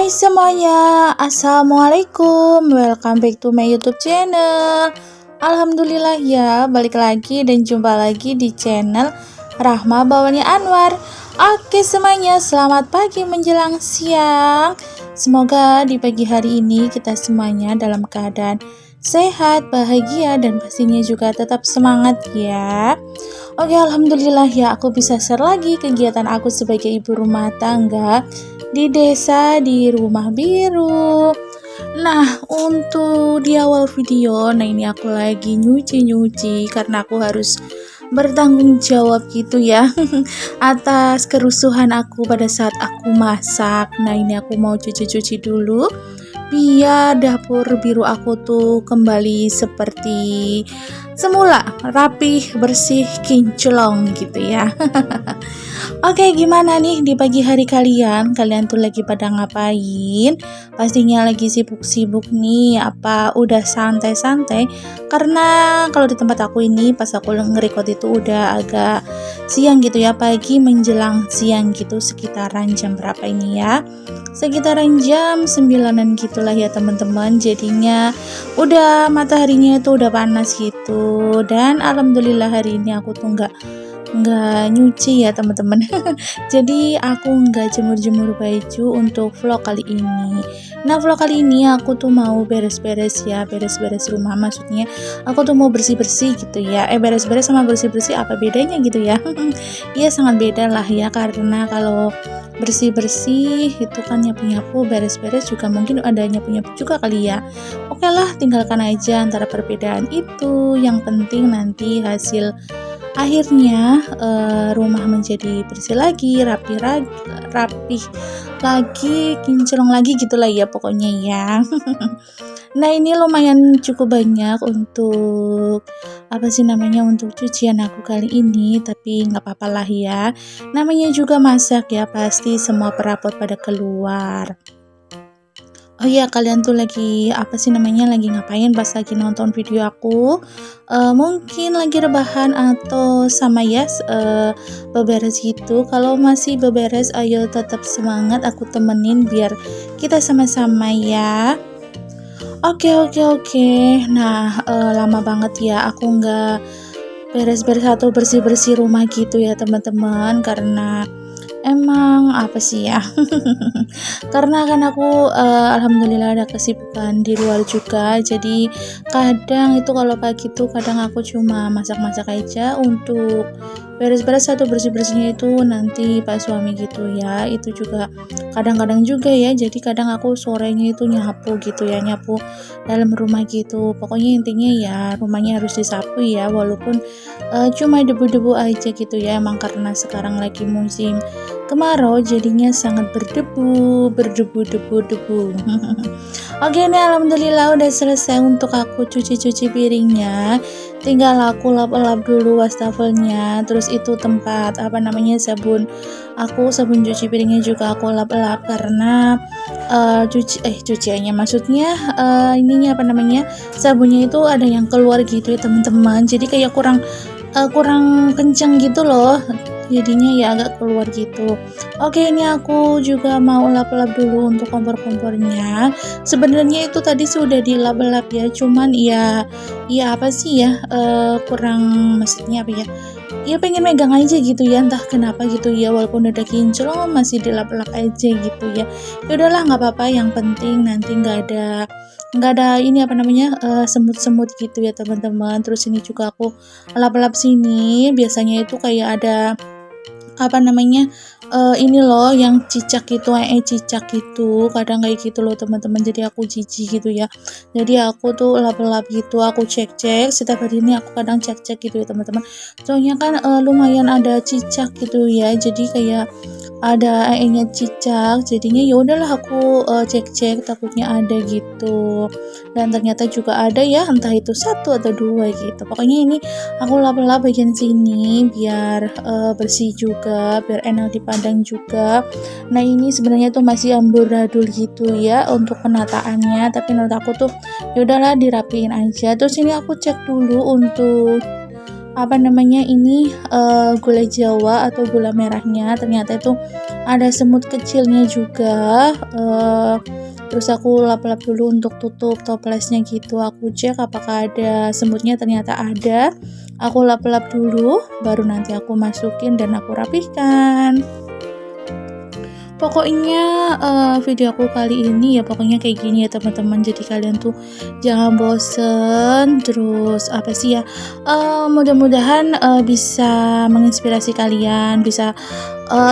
Hai semuanya, Assalamualaikum. Welcome back to my YouTube channel. Alhamdulillah ya, balik lagi dan jumpa lagi di channel Rahma Bawani Anwar. Oke semuanya, selamat pagi menjelang siang. Semoga di pagi hari ini kita semuanya dalam keadaan sehat, bahagia, dan pastinya juga tetap semangat ya. Oke, alhamdulillah ya, aku bisa share lagi kegiatan aku sebagai ibu rumah tangga di desa di Rumah Biru. Nah, untuk di awal video, ini aku lagi nyuci karena aku harus bertanggung jawab gitu ya atas kerusuhan aku pada saat aku masak. Nah, ini aku mau cuci dulu biar dapur biru aku tuh kembali seperti semula, rapih, bersih, kinclong gitu ya. Oke, gimana nih di pagi hari kalian? Kalian tuh lagi pada ngapain? Pastinya lagi sibuk-sibuk nih, apa udah santai-santai? Karena kalau di tempat aku ini pas aku nge-record itu udah agak siang gitu ya, pagi menjelang siang gitu, sekitaran jam berapa ini ya? Sekitaran jam 9-an gitulah ya teman-teman. Jadinya udah mataharinya itu udah panas gitu. Dan alhamdulillah hari ini aku tuh nggak nyuci ya teman-teman. Jadi aku nggak jemur baju untuk vlog kali ini. Nah, vlog kali ini aku tuh mau beres-beres ya, beres-beres rumah, maksudnya aku tuh mau bersih-bersih gitu ya. Beres-beres sama bersih-bersih apa bedanya gitu ya? Iya, sangat beda lah ya, karena kalau bersih-bersih itu kan nyapu-nyapu, beres-beres juga mungkin ada nyapu-nyapu juga kali ya. Oke lah, tinggalkan aja antara perbedaan itu. Yang penting nanti hasil akhirnya rumah menjadi bersih lagi, rapih lagi, kinclong lagi gitulah ya pokoknya ya. Nah, ini lumayan cukup banyak untuk untuk cucian aku kali ini, tapi nggak apa-apa lah ya. Namanya juga masak ya, pasti semua perabot pada keluar. Oh iya, kalian tuh lagi lagi ngapain pas lagi nonton video aku? Mungkin lagi rebahan atau sama ya beberes gitu. Kalau masih beberes, ayo tetap semangat, aku temenin biar kita sama-sama ya. Oke. Nah, lama banget ya aku nggak beres-beres atau bersih-bersih rumah gitu ya teman-teman, karena emang karena kan aku alhamdulillah ada kesibukan di luar juga. Jadi kadang itu kalau pagi tuh kadang aku cuma masak-masak aja, untuk beres-beres atau bersih-bersihnya itu nanti Pak suami gitu ya. Itu juga kadang-kadang juga ya. Jadi kadang aku sorenya itu nyapu gitu ya, nyapu dalam rumah gitu. Pokoknya intinya ya rumahnya harus disapu ya, walaupun cuma debu-debu aja gitu ya. Emang karena sekarang lagi musim kemarau jadinya sangat berdebu. Oke nih, alhamdulillah udah selesai untuk aku cuci piringnya. Tinggal aku lap-lap dulu wastafelnya. Terus itu tempat sabun. Sabun cuci piringnya juga aku lap-lap karena cuciannya maksudnya sabunnya itu ada yang keluar gitu ya teman-teman. Jadi kayak kurang kenceng gitu loh, jadinya ya agak keluar gitu. Oke, ini aku juga mau lap-lap dulu untuk kompor-kompornya. Sebenarnya itu tadi sudah dilap-lap ya, cuman kurang, maksudnya ya pengen megang aja gitu ya, entah kenapa gitu ya, walaupun udah kinclong masih dilap-lap aja gitu ya. Ya udahlah, nggak apa-apa, yang penting nanti nggak ada semut-semut gitu ya teman-teman. Terus ini juga aku lap-lap sini, biasanya itu kayak ada ini loh yang cicak itu kadang kayak gitu loh teman-teman. Jadi aku jijik gitu ya, jadi aku tuh lap-lap gitu, aku cek setiap hari ini, aku kadang cek gitu ya teman-teman. Soalnya kan lumayan ada cicak gitu ya, jadi kayak ada nya cicak, jadinya ya udahlah aku cek takutnya ada gitu. Dan ternyata juga ada ya, entah itu satu atau dua gitu. Pokoknya ini aku lap-lap bagian sini biar bersih juga, biar enak dipandang juga. Nah, ini sebenarnya tuh masih amburadul gitu ya untuk penataannya, tapi menurut aku tuh ya udahlah dirapiin aja. Terus ini aku cek dulu untuk gula Jawa atau gula merahnya. Ternyata itu ada semut kecilnya juga. Terus aku lap-lap dulu untuk tutup toplesnya gitu. Aku cek apakah ada semutnya, ternyata ada. Aku lap-lap dulu, baru nanti aku masukin dan aku rapihkan. Pokoknya video aku kali ini ya pokoknya kayak gini ya teman-teman. Jadi kalian tuh jangan bosen. Terus apa sih ya, mudah-mudahan bisa menginspirasi kalian, bisa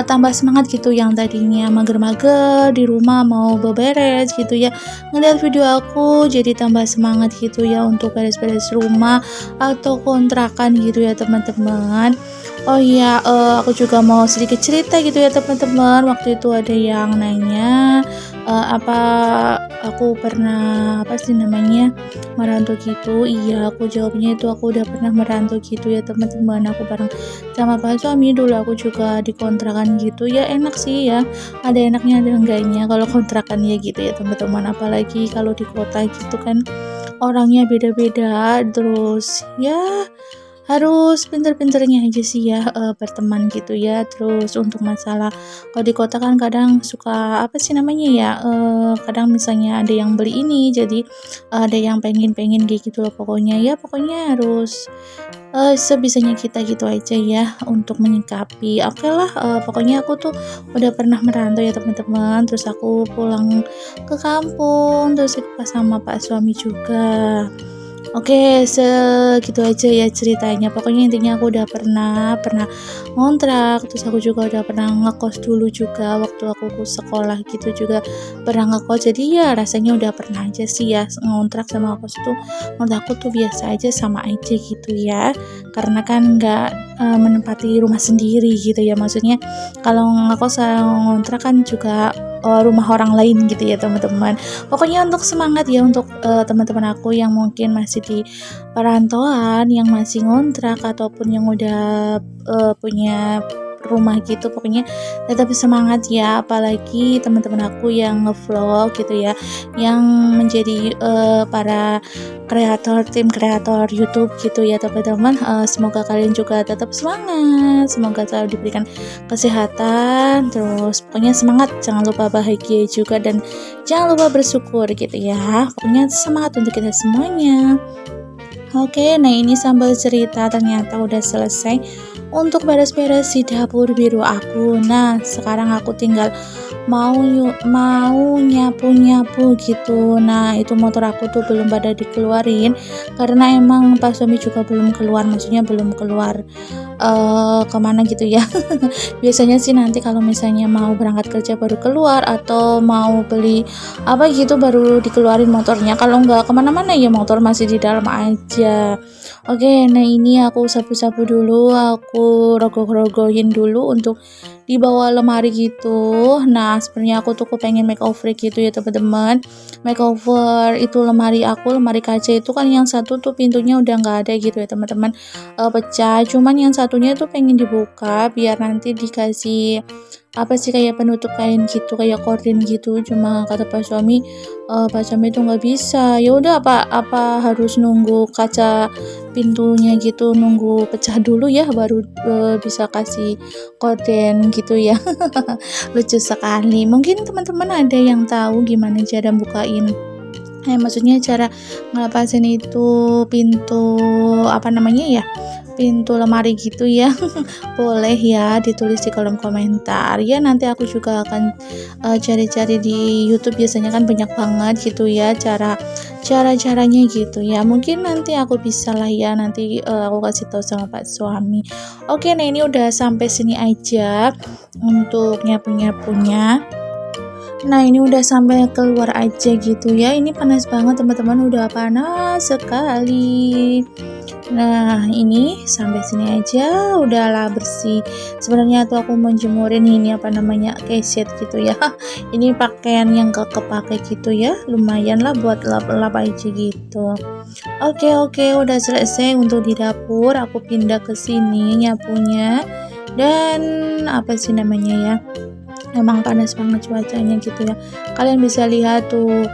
tambah semangat gitu, yang tadinya mager-mager di rumah mau beberes gitu ya, ngeliat video aku jadi tambah semangat gitu ya untuk beres-beres rumah atau kontrakan gitu ya teman-teman. Oh iya, aku juga mau sedikit cerita gitu ya teman-teman. Waktu itu ada yang nanya, apa aku pernah apa sih namanya merantau gitu. Iya, aku jawabnya itu aku udah pernah merantau gitu ya teman-teman. Aku bareng sama Pak suami dulu, aku juga di kontrakan gitu ya. Enak sih ya, ada enaknya ada enggaknya kalau kontrakan ya gitu ya teman-teman. Apalagi kalau di kota gitu kan orangnya beda-beda, terus ya harus pinter-pinternya aja sih ya berteman gitu ya. Terus untuk masalah kalau di kota kan kadang suka apa sih namanya ya, kadang misalnya ada yang beli ini jadi ada yang pengen kayak gitu loh. Pokoknya ya pokoknya harus sebisanya kita gitu aja ya untuk menyikapi. Oke lah, pokoknya aku tuh udah pernah merantau ya teman-teman. Terus aku pulang ke kampung, terus ikut pas sama Pak suami juga. Oke, segitu aja ya ceritanya. Pokoknya intinya aku udah pernah ngontrak, terus aku juga udah pernah ngekos dulu juga waktu aku ke sekolah gitu juga pernah ngekos. Jadi ya rasanya udah pernah aja sih ya, ngontrak sama ngekos itu menurut aku tuh biasa aja, sama aja gitu ya. Karena kan nggak menempati rumah sendiri gitu ya. Maksudnya kalau ngekos sama ngontrak kan juga rumah orang lain gitu ya teman-teman. Pokoknya untuk semangat ya untuk teman-teman aku yang mungkin masih di perantauan, yang masih ngontrak ataupun yang udah punya rumah gitu. Pokoknya tetap semangat ya, apalagi teman-teman aku yang ngevlog gitu ya, yang menjadi para tim kreator YouTube gitu ya teman-teman. Semoga kalian juga tetap semangat, semoga selalu diberikan kesehatan, terus pokoknya semangat, jangan lupa bahagia juga dan jangan lupa bersyukur gitu ya. Pokoknya semangat untuk kita semuanya. Oke, nah ini sambal cerita ternyata udah selesai untuk beres-beres di dapur biru aku. Nah, sekarang aku tinggal mau nyapu-nyapu gitu. Nah, itu motor aku tuh belum pada dikeluarin karena emang Pak suami juga belum keluar, maksudnya belum keluar kemana gitu ya. Biasanya sih nanti kalau misalnya mau berangkat kerja baru keluar, atau mau beli apa gitu baru dikeluarin motornya. Kalau nggak kemana-mana ya motor masih di dalam aja. Oke, nah ini aku sapu-sapu dulu, aku rogoh-rogohin dulu untuk di bawah lemari gitu. Nah, sebenarnya aku tuh pengen makeover gitu ya teman-teman. Makeover itu lemari aku, lemari kaca itu kan yang satu tuh pintunya udah nggak ada gitu ya teman-teman, pecah. Cuman yang satunya tuh pengen dibuka biar nanti dikasih apa sih kayak penutup kain gitu, kayak korden gitu. Cuma kata Pak suami itu nggak bisa. Ya udah, apa harus nunggu kaca pintunya gitu, nunggu pecah dulu ya baru bisa kasih korden gitu ya. Lucu sekali. Mungkin teman-teman ada yang tahu gimana cara bukain, maksudnya cara ngelepasin itu pintu apa namanya ya, pintu lemari gitu ya. Boleh ya ditulis di kolom komentar ya, nanti aku juga akan cari-cari di YouTube, biasanya kan banyak banget gitu ya caranya gitu ya. Mungkin nanti aku bisa lah ya, nanti aku kasih tahu sama Pak suami. Oke, nah ini udah sampai sini aja untuk nyapu-nyapunya. Nah ini udah sampai keluar aja gitu ya. Ini panas banget teman-teman, udah panas sekali. Nah ini sampai sini aja udahlah bersih. Sebenarnya tuh aku mau jemurin ini apa namanya, keset gitu ya. Ini pakaian yang gak kepake gitu ya, lumayan lah buat lap-lap aja gitu. Oke, udah selesai untuk di dapur. Aku pindah ke sini nyapunya. Dan apa sih namanya ya, emang panas banget cuacanya gitu ya. Kalian bisa lihat tuh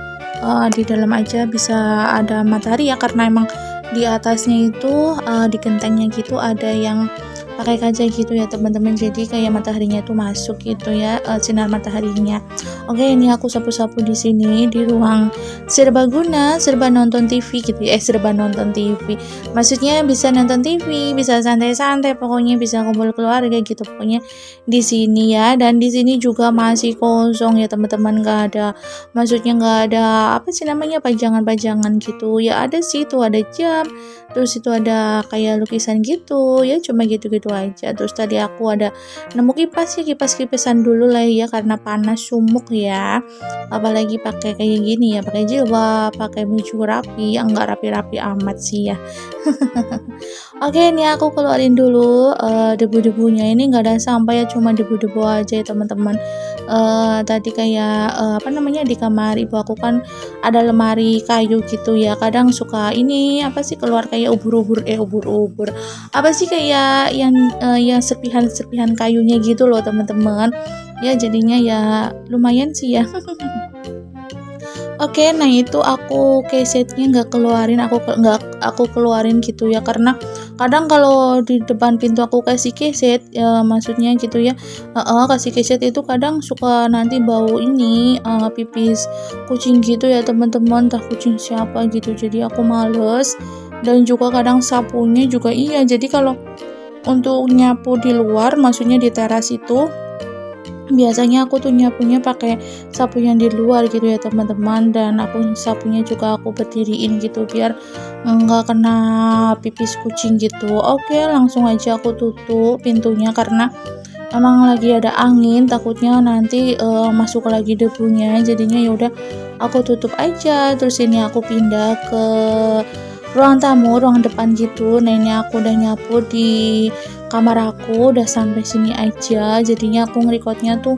di dalam aja bisa ada matahari ya, karena emang di atasnya itu di gentengnya gitu ada yang pakai kaca gitu ya teman-teman, jadi kayak mataharinya tuh masuk gitu ya, sinar mataharinya. Oke, ini aku sapu-sapu di sini di ruang serbaguna, serba nonton TV gitu ya, serba nonton TV. Maksudnya bisa nonton TV, bisa santai-santai, pokoknya bisa kumpul keluarga gitu pokoknya di sini ya. Dan di sini juga masih kosong ya teman-teman, nggak ada, maksudnya nggak ada apa sih namanya, pajangan-pajangan gitu ya. Ada sih tuh, ada jam, terus itu ada kayak lukisan gitu ya, cuma gitu-gitu aja. Terus tadi aku ada nemu kipas ya, kipas-kipasan dulu lah ya, karena panas sumuk ya, apalagi pakai kayak gini ya, pakai jilbab, pakai baju rapi, ya enggak rapi-rapi amat sih ya. Oke, ini aku keluarin dulu debu-debunya. Ini nggak ada sampah ya, cuma debu-debu aja ya teman-teman. Tadi kayak apa namanya, di kamar ibu aku kan ada lemari kayu gitu ya. Kadang suka ini apa sih, keluar kayak ubur-ubur. Apa sih kayak yang serpihan-serpihan kayunya gitu loh teman-teman. Ya jadinya ya lumayan sih ya. Oke, nah itu aku kesetnya nggak aku keluarin gitu ya, karena kadang kalau di depan pintu aku kasih keset ya, maksudnya gitu ya, kasih keset itu kadang suka nanti bau ini, pipis kucing gitu ya teman-teman, entah kucing siapa gitu, jadi aku males. Dan juga kadang sapunya juga iya, jadi kalau untuk nyapu di luar, maksudnya di teras itu biasanya aku tuh nyapunya pakai sapu yang di luar gitu ya teman-teman, dan aku sapunya juga aku berdiriin gitu biar nggak kena pipis kucing gitu. Oke, langsung aja aku tutup pintunya karena emang lagi ada angin, takutnya nanti masuk lagi debunya, jadinya ya udah aku tutup aja. Terus ini aku pindah ke ruang tamu, ruang depan gitu. Nah ini aku udah nyapu di kamar aku, udah sampai sini aja, jadinya aku ngerekordnya tuh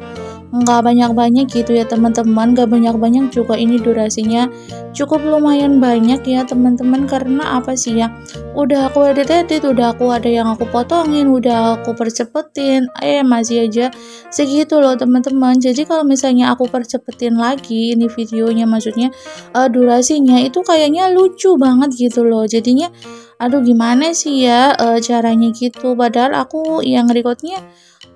nggak banyak-banyak gitu ya teman-teman, nggak banyak-banyak juga, ini durasinya cukup lumayan banyak ya teman-teman, karena apa sih ya, udah aku edit-edit, udah aku ada yang aku potongin, udah aku percepetin, masih aja segitu loh teman-teman. Jadi kalau misalnya aku percepetin lagi ini videonya, maksudnya durasinya itu kayaknya lucu banget gitu loh, jadinya aduh gimana sih ya caranya gitu, padahal aku yang rekodnya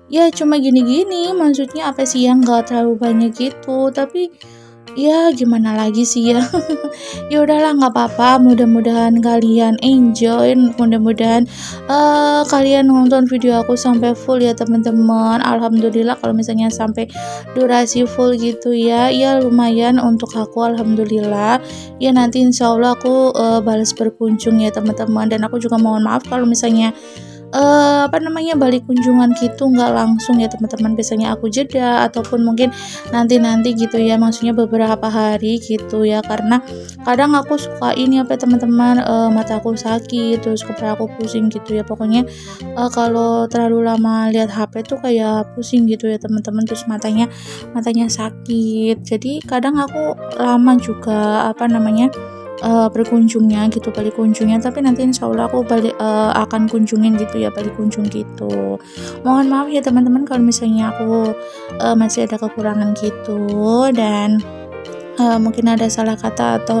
ya cuma gini-gini, maksudnya apa sih yang nggak terlalu banyak gitu, tapi ya gimana lagi sih ya. Ya udahlah, nggak apa-apa, mudah-mudahan kalian enjoy, mudah-mudahan kalian nonton video aku sampai full ya teman-teman. Alhamdulillah kalau misalnya sampai durasi full gitu ya, ya lumayan untuk aku, alhamdulillah. Ya nanti insya Allah aku balas berkunjung ya teman-teman, dan aku juga mohon maaf kalau misalnya apa namanya, balik kunjungan gitu nggak langsung ya teman-teman, biasanya aku jeda ataupun mungkin nanti-nanti gitu ya, maksudnya beberapa hari gitu ya, karena kadang aku suka ini apa ya teman-teman, mata aku sakit, terus kepala aku pusing gitu ya, pokoknya kalau terlalu lama lihat HP tuh kayak pusing gitu ya teman-teman, terus matanya sakit, jadi kadang aku lama juga apa namanya, berkunjungnya gitu, balik kunjungnya, tapi nanti insya Allah aku balik akan kunjungin gitu ya, balik kunjung gitu. Mohon maaf ya teman-teman kalau misalnya aku masih ada kekurangan gitu, dan mungkin ada salah kata atau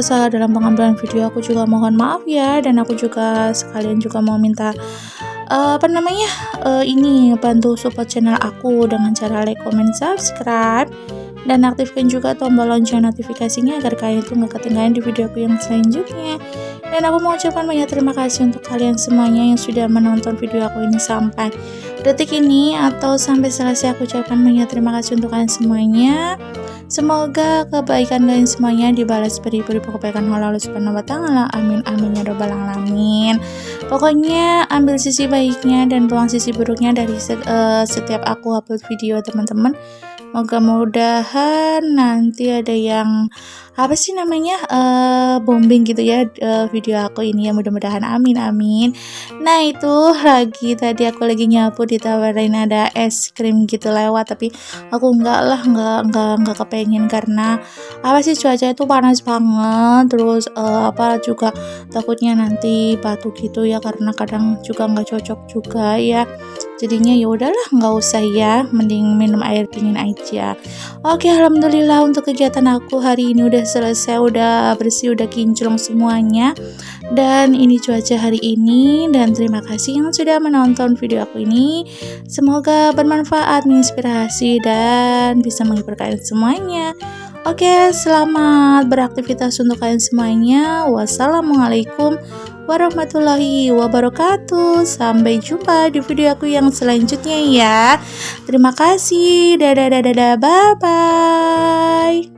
salah dalam pengambilan video, aku juga mohon maaf ya. Dan aku juga sekalian juga mau minta apa namanya, ini bantu support channel aku dengan cara like, comment, subscribe, dan aktifkan juga tombol lonceng notifikasinya agar kalian tuh nggak ketinggalan di videoku yang selanjutnya. Dan aku mau ucapkan banyak terima kasih untuk kalian semuanya yang sudah menonton video aku ini sampai detik ini atau sampai selesai. Aku ucapkan banyak terima kasih untuk kalian semuanya. Semoga kebaikan kalian semuanya dibalas beribu-ribu kebaikan oleh Allah Subhanahu wa Ta'ala. Amin amin ya robbal alamin. Pokoknya ambil sisi baiknya dan buang sisi buruknya dari setiap aku upload video teman-teman. Mudah-mudahan nanti ada yang apa sih namanya, bombing gitu ya video aku ini ya, mudah-mudahan, amin amin. Nah itu lagi tadi aku lagi nyapu ditawarin ada es krim gitu lewat, tapi aku enggak kepengen karena apa sih, cuaca itu panas banget, terus apa juga takutnya nanti batuk gitu ya, karena kadang juga nggak cocok juga ya. Jadinya ya udahlah nggak usah ya, mending minum air dingin aja. Oke, alhamdulillah untuk kegiatan aku hari ini udah selesai, udah bersih, udah kinclong semuanya. Dan ini cuaca hari ini, dan terima kasih yang sudah menonton video aku ini. Semoga bermanfaat, menginspirasi, dan bisa menghibur kalian semuanya. Oke, selamat beraktivitas untuk kalian semuanya. Wassalamualaikum warahmatullahi wabarakatuh. Sampai jumpa di video aku yang selanjutnya ya. Terima kasih. Dadah dadah dadah. Bye bye.